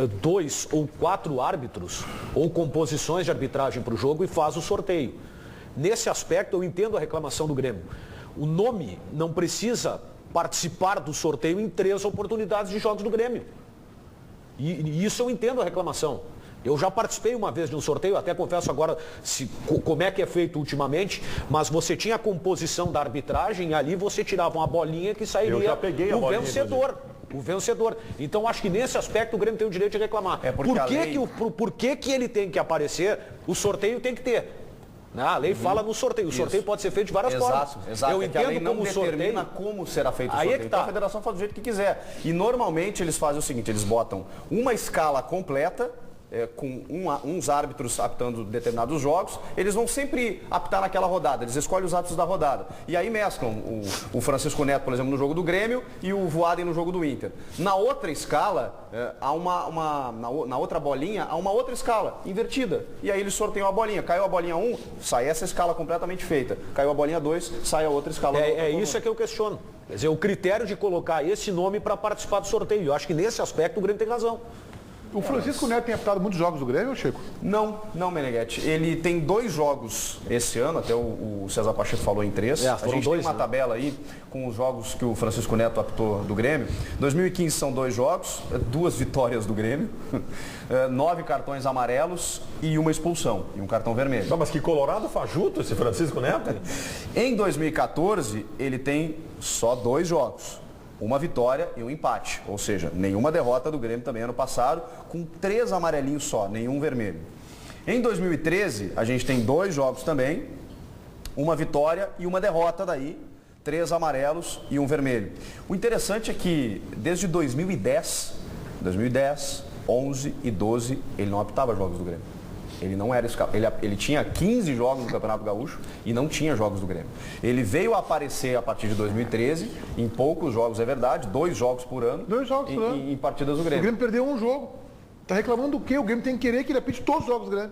2 ou 4 árbitros ou composições de arbitragem para o jogo e faz o sorteio. Nesse aspecto, eu entendo a reclamação do Grêmio. O nome não precisa participar do sorteio em 3 oportunidades de jogos do Grêmio. E isso eu entendo a reclamação. Eu já participei uma vez de um sorteio, até confesso agora como é que é feito ultimamente, mas você tinha a composição da arbitragem e ali você tirava uma bolinha que sairia o vencedor. O vencedor. Então, acho que nesse aspecto o Grêmio tem o direito de reclamar. Por que ele tem que aparecer? O sorteio tem que ter. A lei fala no sorteio. O sorteio pode ser feito de várias formas. Exato. Eu entendo a lei não como determina como será feito o sorteio. Então a federação faz do jeito que quiser. E normalmente eles fazem o seguinte, eles botam uma escala completa, com uns árbitros apitando determinados jogos, eles vão sempre apitar naquela rodada, eles escolhem os árbitros da rodada. E aí mesclam o Francisco Neto, por exemplo, no jogo do Grêmio e o Voaden no jogo do Inter. Na outra escala, na outra bolinha, há uma outra escala, invertida. E aí eles sorteiam a bolinha. Caiu a bolinha 1, sai essa escala completamente feita. Caiu a bolinha 2, sai a outra escala. Isso que eu questiono. Quer dizer, o critério de colocar esse nome para participar do sorteio. Eu acho que nesse aspecto o Grêmio tem razão. O Francisco Neto tem apitado muitos jogos do Grêmio, Chico? Não, Meneghetti. Ele tem 2 jogos esse ano, até o César Pacheco falou em 3. A gente tem uma tabela aí com os jogos que o Francisco Neto apitou do Grêmio. 2015 são 2 jogos, 2 vitórias do Grêmio, 9 cartões amarelos e uma expulsão, e um cartão vermelho. Não, mas que colorado fajuto esse Francisco Neto. Em 2014, ele tem só 2 jogos. Uma vitória e um empate, ou seja, nenhuma derrota do Grêmio também ano passado, com 3 amarelinhos só, nenhum vermelho. Em 2013, a gente tem 2 jogos também, uma vitória e uma derrota daí, 3 amarelos e um vermelho. O interessante é que desde 2010, 11 e 12, ele não apitava jogos do Grêmio. Ele não era ele tinha 15 jogos no Campeonato Gaúcho e não tinha jogos do Grêmio. Ele veio a aparecer a partir de 2013, em poucos jogos, é verdade, 2 jogos por ano. 2 jogos por ano. Em partidas do Grêmio. O Grêmio perdeu um jogo. Tá reclamando do quê? O Grêmio tem que querer que ele apite todos os jogos do Grêmio.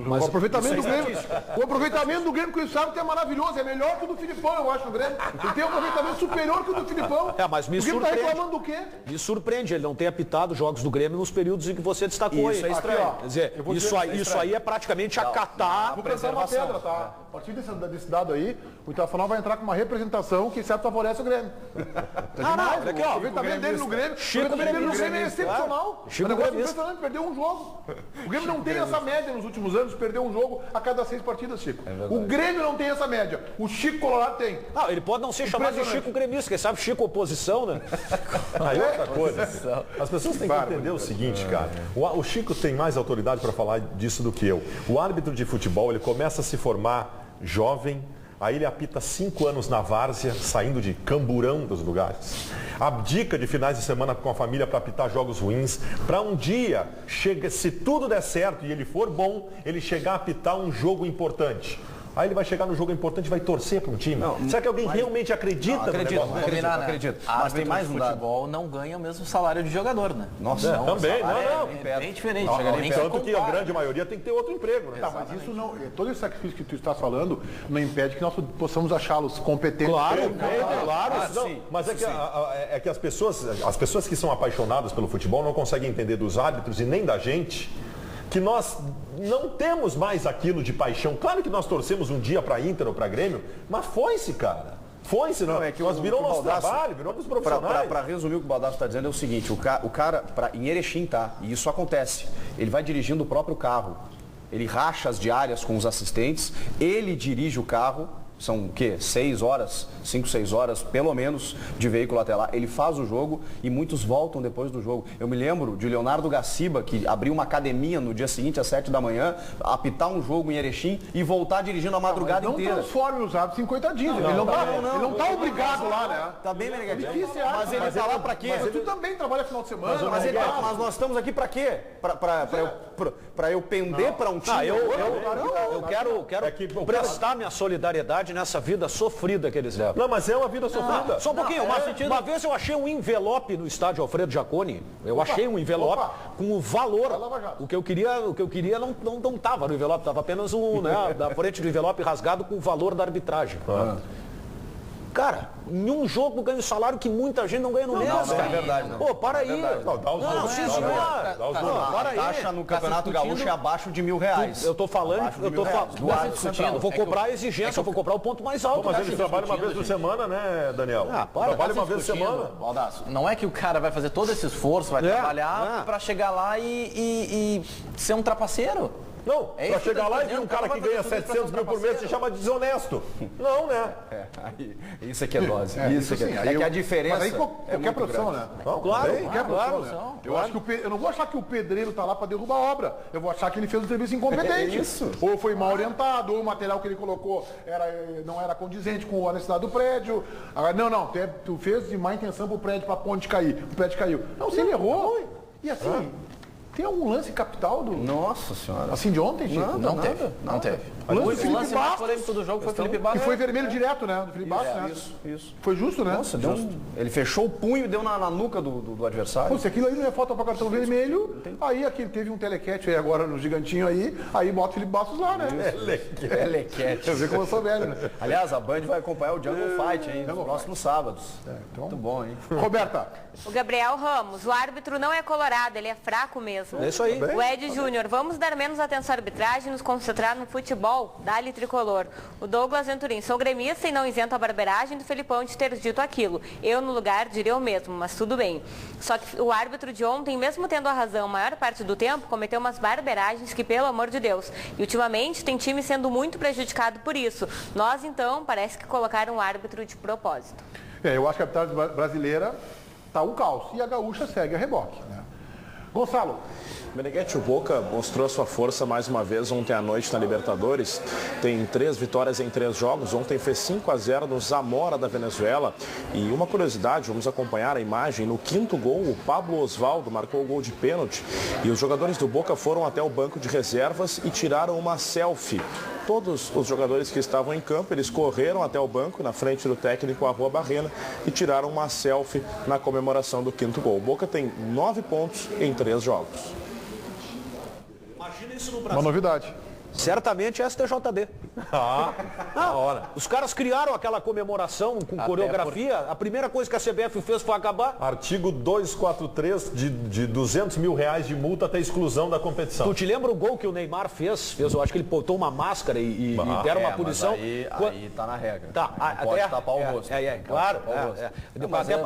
Mas o aproveitamento do Grêmio com esse árbitro é maravilhoso, é melhor que o do Filipão, eu acho, o Grêmio. Ele tem um aproveitamento superior que o do Filipão. Mas me o Grêmio surpreende. tá reclamando do quê? Me surpreende ele não ter apitado jogos do Grêmio nos períodos em que você destacou. Isso é estranho. Quer dizer, isso aí é praticamente acatar. Vou pensar uma pedra, tá? A partir desse dado aí, o Internacional vai entrar com uma representação que certo favorece o Grêmio. Olha aqui, ó. O aproveitamento dele no Grêmio, é excepcional. Chico impressionante, perdeu um jogo. O Grêmio não tem essa média nos últimos anos, perdeu um jogo a cada 6 partidas, Chico. O Grêmio não tem essa média. O Chico Colorado tem. Ele pode não ser chamado de Chico gremista, quem sabe Chico oposição, né? Aí outra coisa. As pessoas têm que entender o seguinte, cara. O Chico tem mais autoridade para falar disso do que eu. O árbitro de futebol, ele começa a se formar jovem, aí ele apita 5 anos na várzea, saindo de Camburão dos lugares. Abdica de finais de semana com a família para apitar jogos ruins, para um dia, se tudo der certo e ele for bom, ele chegar a apitar um jogo importante. Aí ele vai chegar no jogo importante e vai torcer para um time. Será que alguém realmente acredita? Acredito. Mas tem mais um dado. Futebol não ganha o mesmo salário de jogador, né? Nossa, também. É bem diferente. Tanto que a grande maioria tem que ter outro emprego, né? Tá, mas isso não. Todo esse sacrifício que tu está falando não impede que nós possamos achá-los competentes. Claro. Mas é que as pessoas que são apaixonadas pelo futebol não conseguem entender dos árbitros e nem da gente que nós não temos mais aquilo de paixão. Claro que nós torcemos um dia para Inter ou para Grêmio, mas foi-se, cara. Foi-se, não é? Que nós virou nosso trabalho, virou nos profissionais. Para resumir o que o Baldasso está dizendo é o seguinte, o cara em Erechim, tá? E isso acontece. Ele vai dirigindo o próprio carro. Ele racha as diárias com os assistentes, ele dirige o carro. São o quê? 6 horas, 5, 6 horas, pelo menos, de veículo até lá. Ele faz o jogo e muitos voltam depois do jogo. Eu me lembro de Leonardo Gaciba, que abriu uma academia no dia seguinte, às 7 da manhã, apitar um jogo em Erechim e voltar dirigindo a madrugada inteira. Não transforme os árbitros em coitadinhos. Ele não tá obrigado lá, né? Tá bem, Meneghetti. Mas ele tá lá pra quê? Mas tu também trabalha final de semana. Mas nós estamos aqui pra quê? Pra eu pender pra um time? Eu quero prestar minha solidariedade nessa vida sofrida que eles levam. Não, mas é uma vida sofrida. Só um pouquinho. Uma vez eu achei um envelope no estádio Alfredo Jaconi. Achei um envelope com o valor. O que eu queria não estava no envelope, estava apenas da frente do envelope rasgado com o valor da arbitragem. Cara, em um jogo ganha o salário que muita gente não ganha no mês, cara. é verdade, não. Pô, para aí. Não, dá os números. sim, senhor. Para A aí. taxa no Campeonato Gaúcho é abaixo de R$1.000. Eu tô falando, eu vou cobrar a exigência, eu vou cobrar o ponto mais alto. Mas ele trabalha uma vez por semana, né, Daniel? Trabalha uma vez por semana. Baldasso, não é que o cara vai fazer todo esse esforço, vai trabalhar pra chegar lá e ser um trapaceiro. Não, pra chegar lá e vir entendendo, um cara o que cara ganha vai fazer 700 mil por mês se chama desonesto. Não, né? Isso aqui é dose. Isso sim. É que a diferença. Mas aí qualquer profissão, né? Claro, Qualquer profissão, né? Eu não vou achar que o pedreiro tá lá para derrubar a obra. Eu vou achar que ele fez um serviço incompetente. Isso. Ou foi mal orientado, ou o material que ele colocou não era condizente com a necessidade do prédio. Não, tu fez de má intenção pro prédio, pra ponte cair. O prédio caiu. Não, se ele errou. E assim, tem algum lance capital do. Nossa senhora. Assim de ontem, Chico? Não teve. O lance do O Felipe lance mais Bastos. polêmico do jogo foi o Felipe Bastos. Que foi vermelho direto, né? Do Felipe Bastos, né? Isso. Foi justo, né? Nossa, ele fechou o punho e deu na nuca do adversário. Pô, se aquilo aí não é falta para cartão vermelho, aí aqui teve um telequete aí agora no gigantinho aí bota o Felipe Bastos lá, né? Telequete. Quer ver como eu sou velho, né? Aliás, a Band vai acompanhar o Jungle Fight, hein? Nos próximos sábados. Muito bom, hein? Roberta. O Gabriel Ramos, o árbitro não é colorado, ele é fraco mesmo. É isso aí. O Ed Júnior, vamos dar menos atenção à arbitragem e nos concentrar no futebol. Dá-lhe tricolor. O Douglas Venturim, sou gremista e não isento a barbeiragem do Felipão de ter dito aquilo. Eu, no lugar, diria o mesmo, mas tudo bem. Só que o árbitro de ontem, mesmo tendo a razão a maior parte do tempo, cometeu umas barbeiragens que, pelo amor de Deus. E ultimamente tem time sendo muito prejudicado por isso. Nós, então, parece que colocaram um árbitro de propósito. Eu acho que a arbitragem brasileira tá um caos. E a gaúcha segue a reboque, né? Gonçalo. Meneghetti, o Boca mostrou sua força mais uma vez ontem à noite na Libertadores. Tem 3 vitórias em 3 jogos. Ontem fez 5-0 no Zamora da Venezuela. E uma curiosidade, vamos acompanhar a imagem. No 5º gol, o Pablo Osvaldo marcou o gol de pênalti. E os jogadores do Boca foram até o banco de reservas e tiraram uma selfie. Todos os jogadores que estavam em campo, eles correram até o banco, na frente do técnico Arrua Barrena, e tiraram uma selfie na comemoração do 5º gol. O Boca tem 9 pontos em 3 jogos. Imagina isso no Brasil. Uma novidade. Certamente é STJD. Na hora. Os caras criaram aquela comemoração com coreografia. A primeira coisa que a CBF fez foi acabar. Artigo 243 de 200 mil reais de multa até exclusão da competição. Tu te lembra o gol que o Neymar fez? Eu acho que ele botou uma máscara e deram uma punição. Aí tá na regra. Tá, não pode tapar o rosto. Claro.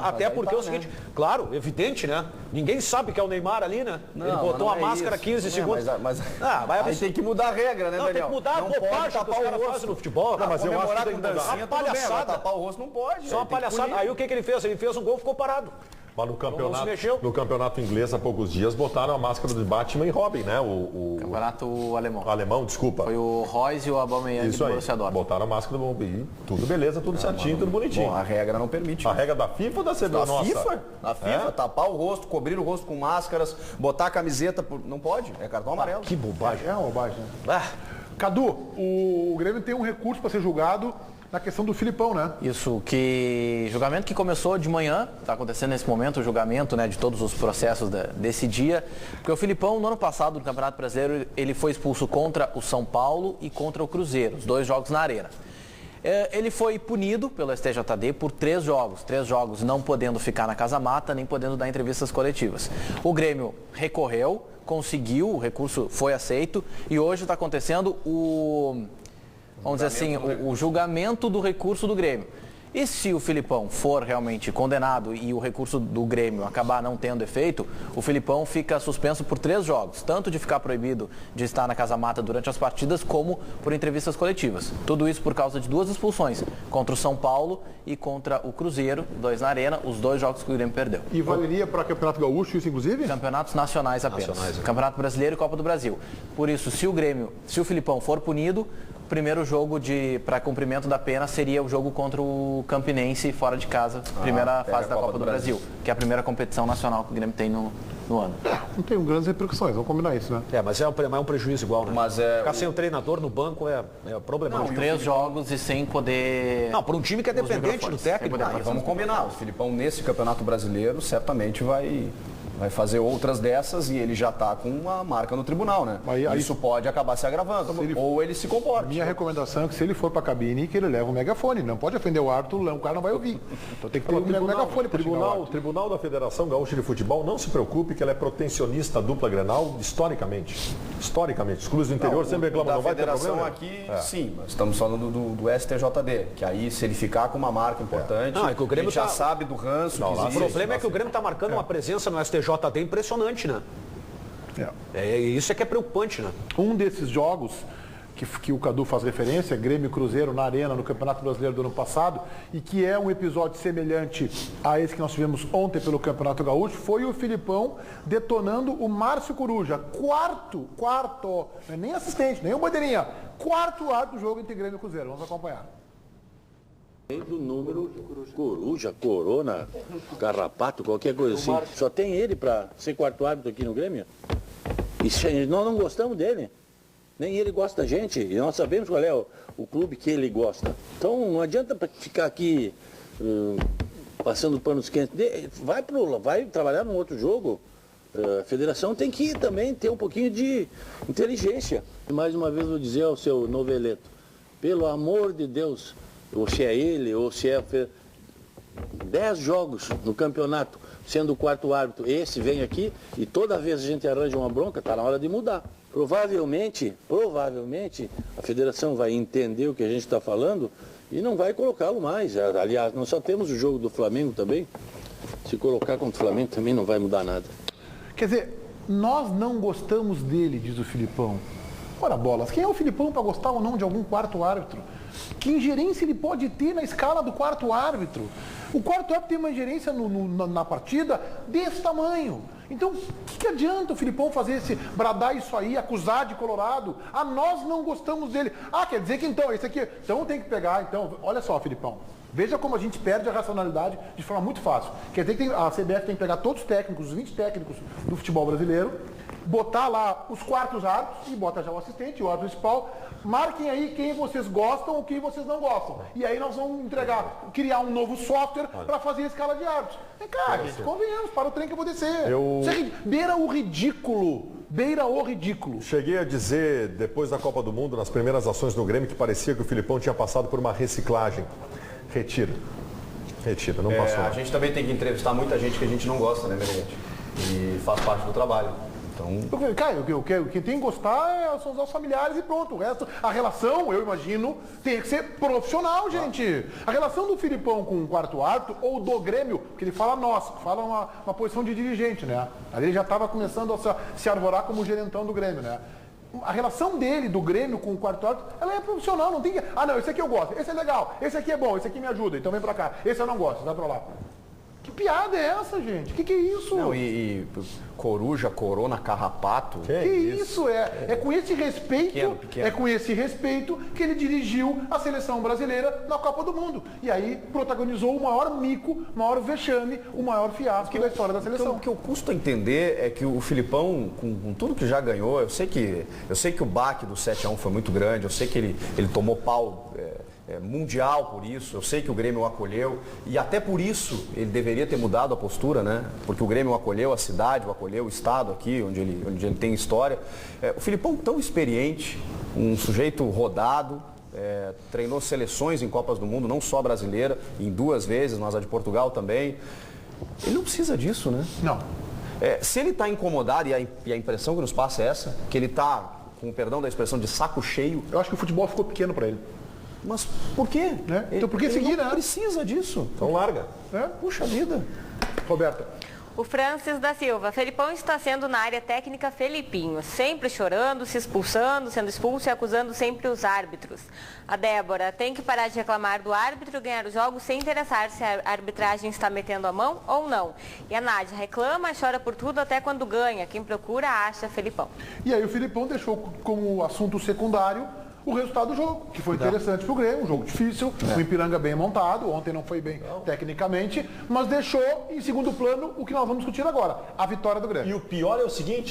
Até porque é o seguinte, claro, evidente, né? Ninguém sabe que é o Neymar ali, né? Ele botou a máscara 15 segundos. Aí tem que mudar a regra, né, Não, Daniel? tem que mudar a bobagem que os caras fazem no futebol. Não, mas eu acho que tem que mudar. Uma palhaçada. Tapar o rosto não pode. Só uma palhaçada. Aí o que ele fez? Ele fez um gol e ficou parado. Mas se mexeu. no campeonato inglês, há poucos dias, botaram a máscara de Batman e Robin, né? O Campeonato alemão. alemão, desculpa. Foi o Royce e o Aubameyang do Isso aí. Borussia Dortmund. Botaram a máscara do Bombi. Tudo beleza, tudo certinho, tudo bonitinho. Bom, a regra não permite. A regra da FIFA ou da CBF? Da Nossa. FIFA? Da FIFA, tapar o rosto, cobrir o rosto com máscaras, botar a camiseta, não pode, é cartão amarelo. Que bobagem. É uma bobagem, né? Cadu, o Grêmio tem um recurso para ser julgado na questão do Filipão, né? Isso, que julgamento que começou de manhã, está acontecendo nesse momento o julgamento, né, de todos os processos desse dia, porque o Filipão, no ano passado, no Campeonato Brasileiro, ele foi expulso contra o São Paulo e contra o Cruzeiro, os 2 jogos na Arena. Ele foi punido pelo STJD por 3 jogos não podendo ficar na casa mata, nem podendo dar entrevistas coletivas. O Grêmio recorreu, conseguiu, o recurso foi aceito e hoje está acontecendo vamos dizer assim, o julgamento do recurso do Grêmio. E se o Filipão for realmente condenado e o recurso do Grêmio acabar não tendo efeito, o Filipão fica suspenso por 3 jogos, tanto de ficar proibido de estar na casa mata durante as partidas, como por entrevistas coletivas. Tudo isso por causa de 2 expulsões, contra o São Paulo e contra o Cruzeiro, 2 na Arena, os 2 jogos que o Grêmio perdeu. E valeria para Campeonato Gaúcho isso, inclusive? Campeonatos nacionais apenas. Campeonato Brasileiro e Copa do Brasil. Por isso, se o Filipão for punido, o primeiro jogo para cumprimento da pena seria o jogo contra o Campinense fora de casa, primeira fase da Copa do Brasil, que é a primeira competição nacional que o Grêmio tem no ano. Não tem grandes repercussões, vamos combinar isso, né? Mas é um prejuízo igual, né? Mas ficar sem o treinador no banco é problemático. 3 jogos e sem poder... Não, para um time que é dependente do técnico. Vamos combinar, o Filipão nesse Campeonato Brasileiro certamente vai vai fazer outras dessas e ele já está com uma marca no tribunal, né? Isso pode acabar se agravando, ou ele se comporta. Minha recomendação é que se ele for para a cabine, que ele leve um megafone. Não pode ofender o árbitro, o cara não vai ouvir. Então tem que ter um megafone para o Tribunal da Federação Gaúcha de Futebol, não se preocupe que ela é protecionista à dupla Grenal historicamente. Historicamente. Os clubes do interior sempre reclamam, não vai ter problema. Aqui, sim, mas estamos falando do STJD, que aí se ele ficar com uma marca importante, é que o Grêmio já sabe do ranço. O problema é que o Grêmio está marcando uma presença no STJD impressionante, né? Isso é que é preocupante, né? Um desses jogos que o Cadu faz referência, Grêmio e Cruzeiro na Arena, no Campeonato Brasileiro do ano passado, e que é um episódio semelhante a esse que nós tivemos ontem pelo Campeonato Gaúcho, foi o Filipão detonando o Márcio Coruja, quarto, não é nem assistente, nem o bandeirinha, quarto árbitro do jogo entre Grêmio e Cruzeiro. Vamos acompanhar. Do número Coruja, Corona, Carrapato, qualquer coisa assim. Só tem ele para ser quarto árbitro aqui no Grêmio? E nós não gostamos dele. Nem ele gosta da gente. E nós sabemos qual é o clube que ele gosta. Então não adianta ficar aqui passando panos quentes. Vai trabalhar num outro jogo. A federação tem que também ter um pouquinho de inteligência. Mais uma vez vou dizer ao seu noveleto, pelo amor de Deus, ou se é ele, ou se é 10 jogos no campeonato, sendo o quarto árbitro, esse vem aqui e toda vez a gente arranja uma bronca, está na hora de mudar. Provavelmente, a federação vai entender o que a gente está falando e não vai colocá-lo mais. Aliás, nós só temos o jogo do Flamengo também. Se colocar contra o Flamengo também não vai mudar nada. Quer dizer, nós não gostamos dele, diz o Filipão. Ora bolas, quem é o Filipão para gostar ou não de algum quarto árbitro? Que ingerência ele pode ter na escala do quarto árbitro? O quarto árbitro tem uma ingerência na partida desse tamanho. Então, o que adianta o Filipão bradar isso aí, acusar de colorado? Nós não gostamos dele. Quer dizer que então, esse aqui, então tem que pegar, então, olha só, Filipão. Veja como a gente perde a racionalidade de forma muito fácil. Quer dizer que a CBF tem que pegar todos os técnicos, os 20 técnicos do futebol brasileiro, botar lá os quartos árbitros e bota já o assistente, o árbitro principal, marquem aí quem vocês gostam ou quem vocês não gostam. E aí nós vamos criar um novo software para fazer a escala de árbitros. Vem cá, gente, convenhamos, para o trem que eu vou descer. Beira o ridículo. Cheguei a dizer, depois da Copa do Mundo, nas primeiras ações do Grêmio, que parecia que o Filipão tinha passado por uma reciclagem. Retira, não passou. A gente também tem que entrevistar muita gente que a gente não gosta, né, Meneghete? E faz parte do trabalho. Então... Cara, o que tem que gostar são os familiares e pronto. O resto, a relação, eu imagino, tem que ser profissional, gente. A relação do Filipão com o quarto árbitro ou do Grêmio, porque ele fala uma posição de dirigente, né? Ali ele já estava começando a se arvorar como gerentão do Grêmio, né? A relação dele, do Grêmio com o quarto árbitro, ela é profissional, não tem que... não, esse aqui eu gosto, esse é legal, esse aqui é bom, esse aqui me ajuda, então vem pra cá. Esse eu não gosto, vai pra lá. Que piada é essa, gente? Que é isso? Não, e Coruja, Corona, Carrapato. Que isso? É com esse respeito, pequeno. É com esse respeito que ele dirigiu a seleção brasileira na Copa do Mundo. E aí protagonizou o maior mico, o maior vexame, o maior fiasco da história da seleção. O que eu custo a entender é que o Filipão, com tudo que já ganhou, eu sei que o baque do 7-1 foi muito grande, eu sei que ele tomou pau mundial por isso, eu sei que o Grêmio o acolheu e até por isso ele deveria ter mudado a postura, né? Porque o Grêmio o acolheu, a cidade o acolheu, o estado aqui, onde ele tem história. O Filipão tão experiente, um sujeito rodado, treinou seleções em Copas do Mundo, não só brasileira, em 2 vezes, mas a de Portugal também. Ele não precisa disso, né? Não. Se ele está incomodado, e a impressão que nos passa é essa, que ele está, com o perdão da expressão, de saco cheio. Eu acho que o futebol ficou pequeno para ele. Mas por quê? Então por que seguir, né? Não precisa disso. Então larga. Puxa vida. Roberta. O Francis da Silva. Felipão está sendo na área técnica Felipinho, sempre chorando, se expulsando, sendo expulso e acusando sempre os árbitros. A Débora tem que parar de reclamar do árbitro e ganhar os jogos sem interessar se a arbitragem está metendo a mão ou não. E a Nádia reclama, chora por tudo até quando ganha. Quem procura acha Felipão. E aí o Felipão deixou como assunto secundário o resultado do jogo, que foi interessante pro Grêmio, um jogo difícil, o Ipiranga bem montado, ontem não foi bem tecnicamente, mas deixou em segundo plano o que nós vamos discutir agora, a vitória do Grêmio. E o pior é o seguinte,